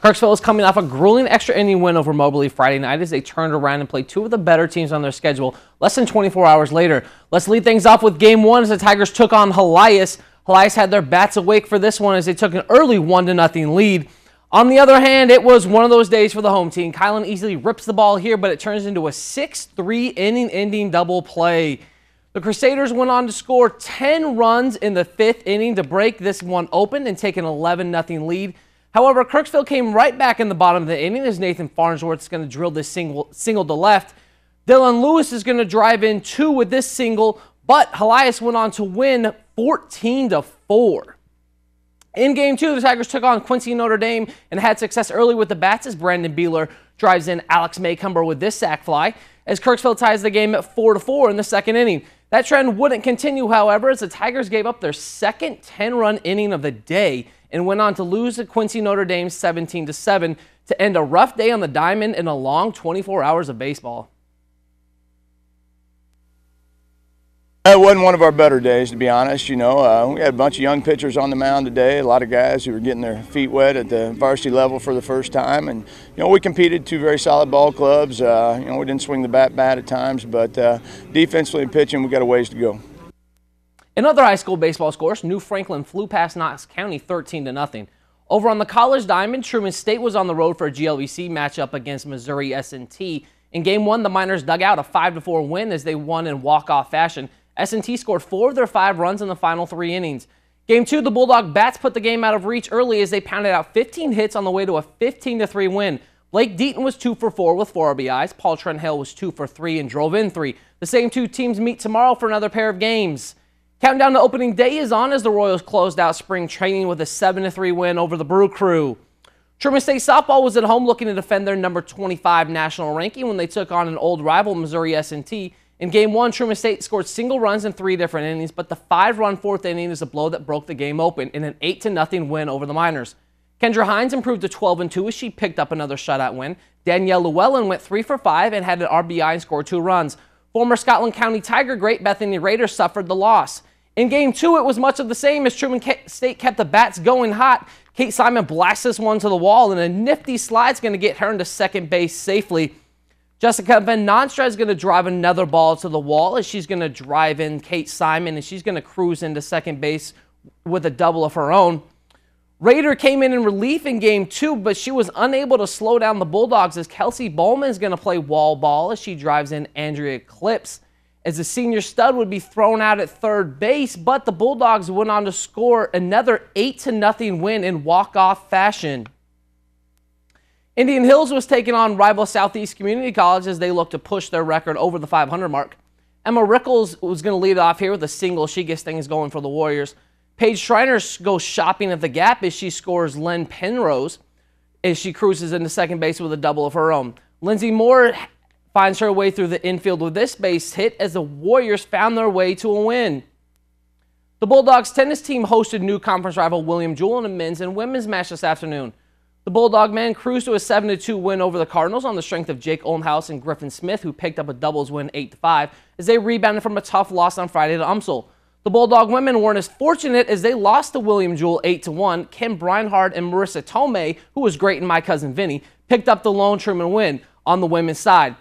Kirksville is coming off a grueling extra inning win over Moberly Friday night as they turned around and played two of the better teams on their schedule less than 24 hours later. Let's lead things off with game one as the Tigers took on Helias. Helias had their bats awake for this one as they took an early 1-0 lead. On the other hand, it was one of those days for the home team. Kylan easily rips the ball here, but it turns into a 6-3 inning ending double play. The Crusaders went on to score 10 runs in the fifth inning to break this one open and take an 11-0 lead. However, Kirksville came right back in the bottom of the inning as Nathan Farnsworth is going to drill this single to left. Dylan Lewis is going to drive in two with this single, but Helias went on to win 14-4. In game two, the Tigers took on Quincy Notre Dame and had success early with the bats as Brandon Beeler drives in Alex Maycumber with this sac fly as Kirksville ties the game at 4-4 in the second inning. That trend wouldn't continue, however, as the Tigers gave up their second 10-run inning of the day and went on to lose to Quincy Notre Dame 17-7 to end a rough day on the diamond in a long 24 hours of baseball. It wasn't one of our better days, to be honest. We had a bunch of young pitchers on the mound today, a lot of guys who were getting their feet wet at the varsity level for the first time. And, we competed two very solid ball clubs. We didn't swing the bat bad at times, but defensively and pitching, we got a ways to go. In other high school baseball scores, New Franklin flew past Knox County 13-0. Over on the College Diamond, Truman State was on the road for a GLVC matchup against Missouri S&T. In game one, the Miners dug out a 5-4 win as they won in walk-off fashion. S&T scored 4 of their 5 runs in the final 3 innings. Game 2, the Bulldog Bats put the game out of reach early as they pounded out 15 hits on the way to a 15-3 win. Blake Deaton was 2 for 4 with 4 RBIs. Paul Trenhill was 2 for 3 and drove in 3. The same two teams meet tomorrow for another pair of games. Countdown to opening day is on as the Royals closed out spring training with a 7-3 win over the Brew Crew. Truman State softball was at home looking to defend their number 25 national ranking when they took on an old rival, Missouri S&T. In game one, Truman State scored single runs in 3 different innings, but the 5-run fourth inning is a blow that broke the game open in an 8-0 win over the Miners. Kendra Hines improved to 12-2 as she picked up another shutout win. Danielle Llewellyn went 3 for 5 and had an RBI and scored 2 runs. Former Scotland County Tiger great Bethany Rader suffered the loss. In game 2, it was much of the same as Truman State kept the bats going hot. Kate Simon blasts this one to the wall, and a nifty slide's going to get her into second base safely. Jessica Van Nonstra is going to drive another ball to the wall as she's going to drive in Kate Simon, and she's going to cruise into second base with a double of her own. Rader came in relief in game 2, but she was unable to slow down the Bulldogs as Kelsey Bowman is going to play wall ball as she drives in Andrea Clips. As the senior stud would be thrown out at third base, but the Bulldogs went on to score another 8-0 win in walk-off fashion. Indian Hills was taking on rival Southeast Community College as they look to push their record over the 500 mark. Emma Rickles was going to lead off here with a single. She gets things going for the Warriors. Paige Schreiner goes shopping at the gap as she scores Len Penrose as she cruises into second base with a double of her own. Lindsay Moore finds her way through the infield with this base hit as the Warriors found their way to a win. The Bulldogs tennis team hosted new conference rival William Jewell in a men's and women's match this afternoon. The Bulldog men cruised to a 7-2 win over the Cardinals on the strength of Jake Olmhouse and Griffin Smith, who picked up a doubles win 8-5 as they rebounded from a tough loss on Friday to UMSL. The Bulldog women weren't as fortunate as they lost to William Jewell 8-1. Kim Breinhardt and Marissa Tomei, who was great in My Cousin Vinny, picked up the lone Truman win on the women's side.